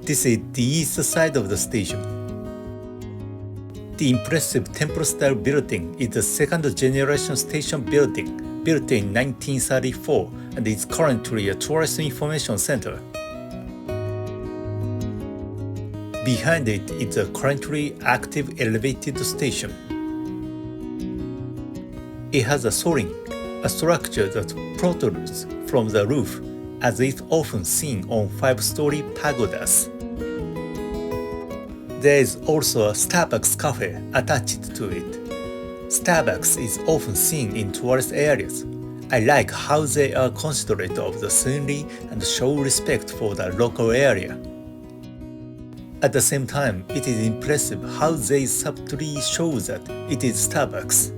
This is the east side of the station. The impressive temple-style building is the second-generation station building, built in 1934, and is currently a tourist information center. Behind it is a currently active elevated station. It has a soaring, a structure that protrudes from the roof, as is often seen on 5-story pagodas. There is also a Starbucks cafe attached to it. Starbucks is often seen in tourist areas. I like how they are considerate of the scenery and show respect for the local area. At the same time, it is impressive how they subtly show that it is Starbucks.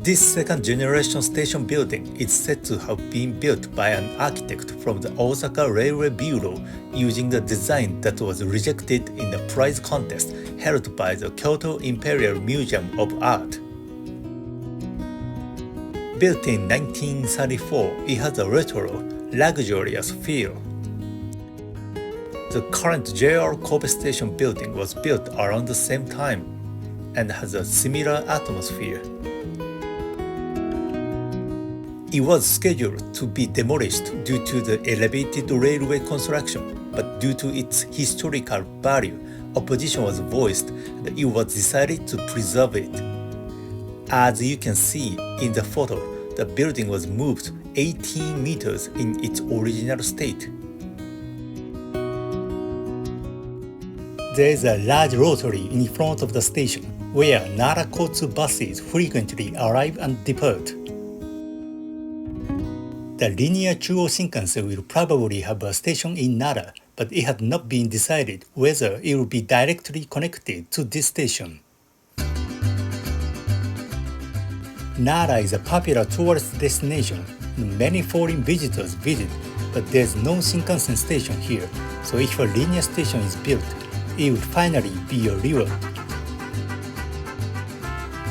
This second-generation station building is said to have been built by an architect from the Osaka Railway Bureau using the design that was rejected in a prize contest held by the Kyoto Imperial Museum of Art. Built in 1934, it has a retro, luxurious feel. The current JR Kobe Station building was built around the same time and has a similar atmosphere. It was scheduled to be demolished due to the elevated railway construction, but due to its historical value, opposition was voiced and it was decided to preserve it. As you can see in the photo, the building was moved 18 meters in its original state. There is a large rotary in front of the station, where Nara Kotsu buses frequently arrive and depart. The linear Chuo Shinkansen will probably have a station in Nara, but it had not been decided whether it will be directly connected to this station. Nara is a popular tourist destination, and many foreign visitors visit, but there's no Shinkansen station here, so if a linear station is built, it will finally be a reward.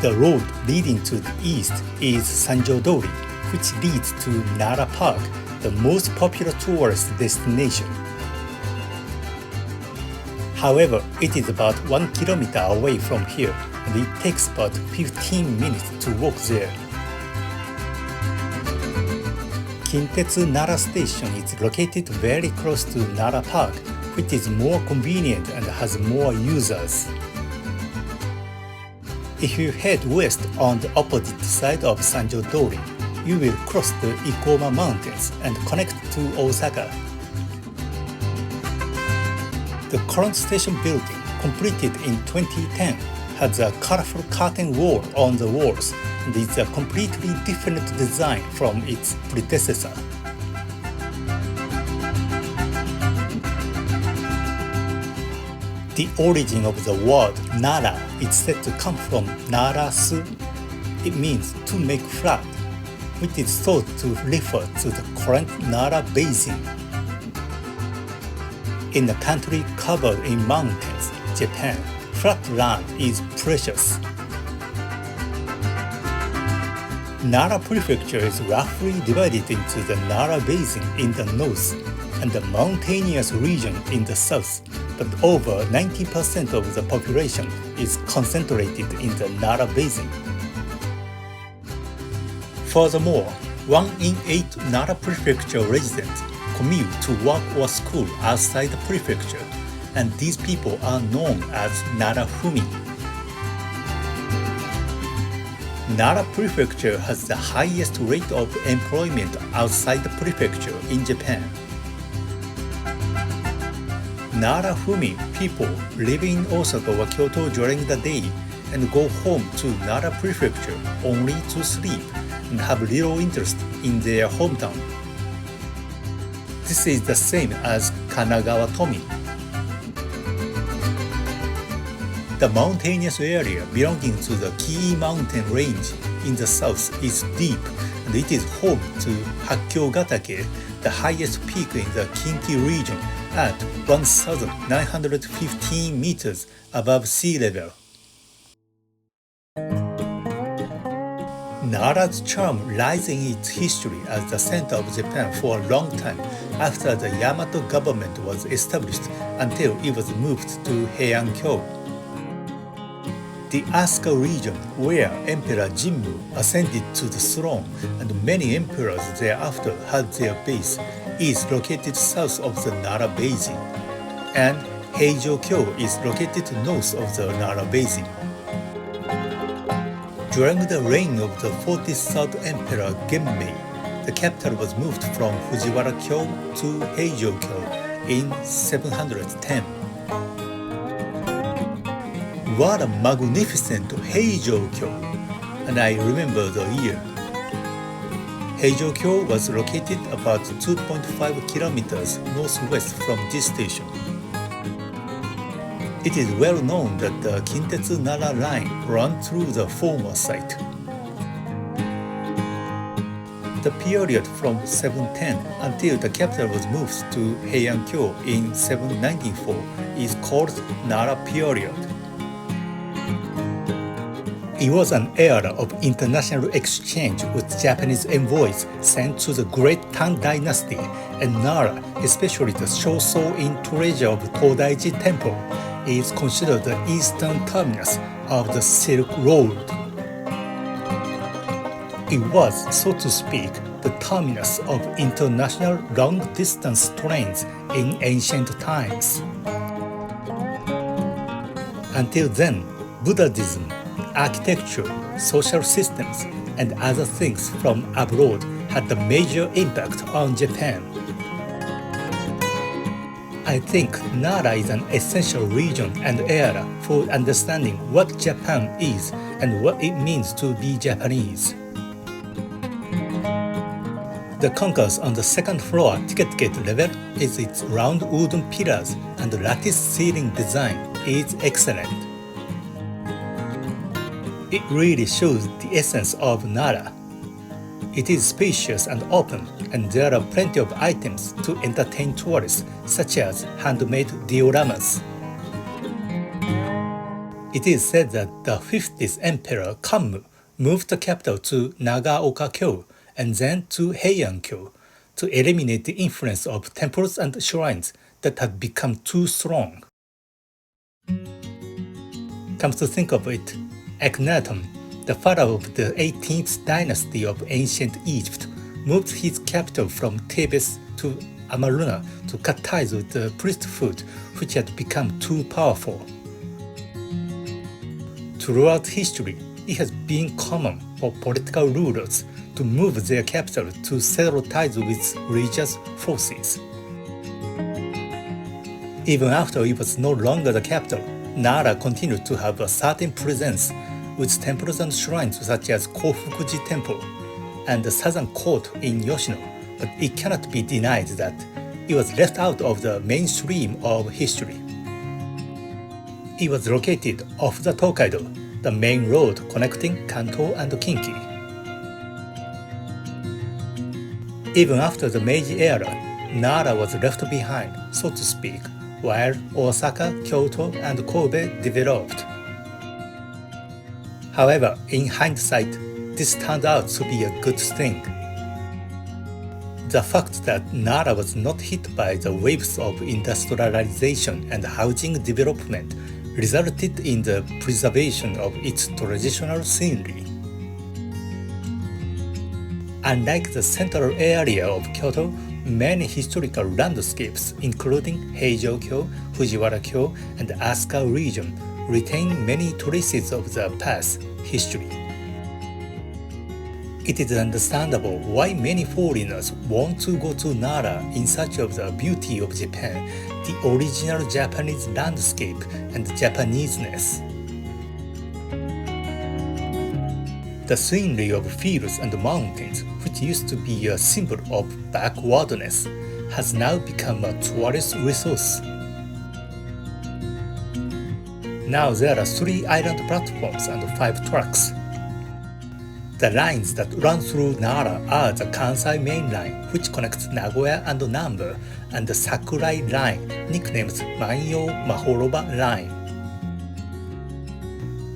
The road leading to the east is Sanjo-dori, which leads to Nara Park, the most popular tourist destination. However, it is about 1 kilometer away from here, and it takes about 15 minutes to walk there. Kintetsu Nara Station is located very close to Nara Park, which is more convenient and has more users. If you head west on the opposite side of Sanjo-dori, you will cross the Ikoma Mountains and connect to Osaka. The current station building, completed in 2010, has a colorful curtain wall on the walls and is a completely different design from its predecessor. The origin of the word Nara is said to come from Nara Su. It means to make flat, which is thought to refer to the current Nara Basin. In a country covered in mountains, Japan, flat land is precious. Nara Prefecture is roughly divided into the Nara Basin in the north and the mountainous region in the south, but over 90% of the population is concentrated in the Nara Basin. Furthermore, 1 in 8 Nara Prefecture residents commute to work or school outside the prefecture, and these people are known as Narafumi. Nara Prefecture has the highest rate of employment outside the prefecture in Japan. Narafumi people live in Osaka or Kyoto during the day and go home to Nara Prefecture only to sleep and have little interest in their hometown. This is the same as Kanagawa Tomi. The mountainous area belonging to the Kii mountain range in the south is deep, and it is home to Hakkyogatake, the highest peak in the Kinki region at 1,915 meters above sea level. Nara's charm lies in its history as the center of Japan for a long time after the Yamato government was established until it was moved to Heian-kyo. The Asuka region, where Emperor Jinmu ascended to the throne and many emperors thereafter had their base, is located south of the Nara Basin, and Heijo-kyo is located north of the Nara Basin. During the reign of the 43rd Emperor Genmei, the capital was moved from Fujiwara-kyo to Heijo-kyo in 710. What a magnificent Heijo-kyo! And I remember the year. Heijo-kyo was located about 2.5 kilometers northwest from this station. It is well known that the Kintetsu Nara line ran through the former site. The period from 710 until the capital was moved to Heian-kyo in 794 is called Nara period. It was an era of international exchange with Japanese envoys sent to the Great Tang Dynasty, and Nara, especially the Shoso-in treasure of Todaiji Temple, is considered the eastern terminus of the Silk Road. It was, so to speak, the terminus of international long-distance trains in ancient times. Until then, Buddhism, architecture, social systems, and other things from abroad had a major impact on Japan. I think Nara is an essential region and era for understanding what Japan is and what it means to be Japanese. The concourse on the second floor ticket gate level is its round wooden pillars, and the lattice ceiling design is excellent. It really shows the essence of Nara. It is spacious and open, and there are plenty of items to entertain tourists, such as handmade dioramas. It is said that the 50th Emperor Kanmu moved the capital to Nagaoka-kyo and then to Heian-kyo to eliminate the influence of temples and shrines that had become too strong. Come to think of it, Akhenaten, the pharaoh of the 18th dynasty of ancient Egypt, moved his capital from Thebes to Amaruna to cut ties with the priesthood, which had become too powerful. Throughout history, it has been common for political rulers to move their capital to sever ties with religious forces. Even after it was no longer the capital, Nara continued to have a certain presence with temples and shrines such as Kofukuji Temple and the Southern Court in Yoshino, but it cannot be denied that it was left out of the mainstream of history. It was located off the Tokaido, the main road connecting Kanto and Kinki. Even after the Meiji era, Nara was left behind, so to speak, while Osaka, Kyoto, and Kobe developed. However, in hindsight, this turned out to be a good thing. The fact that Nara was not hit by the waves of industrialization and housing development resulted in the preservation of its traditional scenery. Unlike the central area of Kyoto, many historical landscapes, including Heijo-kyo, Fujiwara-kyo, and Asuka region, retain many traces of the past history. It is understandable why many foreigners want to go to Nara in search of the beauty of Japan, the original Japanese landscape, and Japaneseness. The scenery of fields and mountains, which used to be a symbol of backwardness, has now become a tourist resource. Now there are 3 island platforms and 5 tracks. The lines that run through Nara are the Kansai Main Line, which connects Nagoya and Nambu, and the Sakurai Line, nicknamed Manyo Mahoroba Line.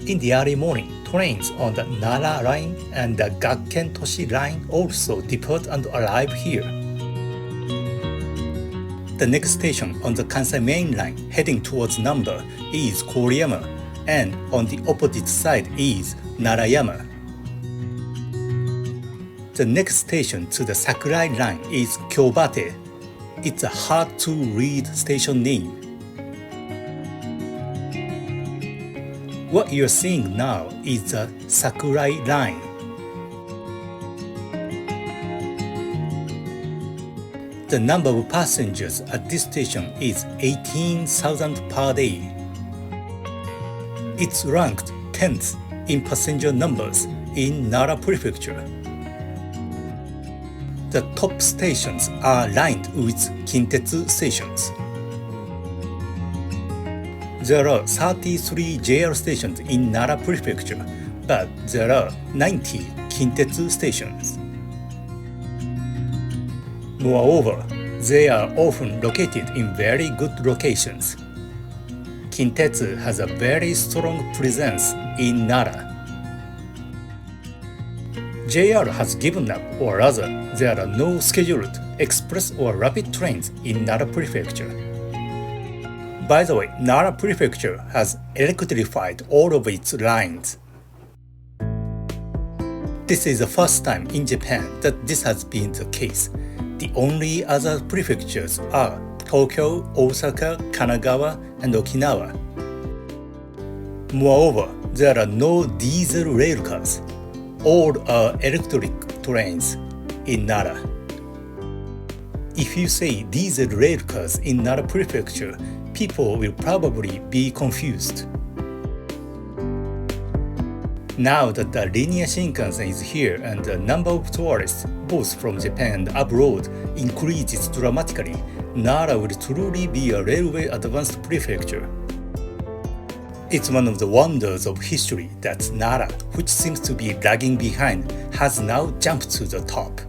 In the early morning, trains on the Nara line and the Gakken-Toshi line also depart and arrive here. The next station on the Kansai Main Line heading towards Namba is Koriyama, and on the opposite side is Narayama. The next station to the Sakurai line is Kyobate. It's a hard-to-read station name. What you're seeing now is the Sakurai line. The number of passengers at this station is 18,000 per day. It's ranked 10th in passenger numbers in Nara Prefecture. The top stations are lined with Kintetsu stations. There are 33 JR stations in Nara Prefecture, but there are 90 Kintetsu stations. Moreover, they are often located in very good locations. Kintetsu has a very strong presence in Nara. JR has given up, or rather, there are no scheduled express or rapid trains in Nara Prefecture. By the way, Nara Prefecture has electrified all of its lines. This is the first time in Japan that this has been the case. The only other prefectures are Tokyo, Osaka, Kanagawa, and Okinawa. Moreover, there are no diesel railcars. All are electric trains in Nara. If you say diesel railcars in Nara Prefecture, people will probably be confused. Now that the linear Shinkansen is here and the number of tourists, both from Japan and abroad, increases dramatically, Nara will truly be a railway advanced prefecture. It's one of the wonders of history that Nara, which seems to be lagging behind, has now jumped to the top.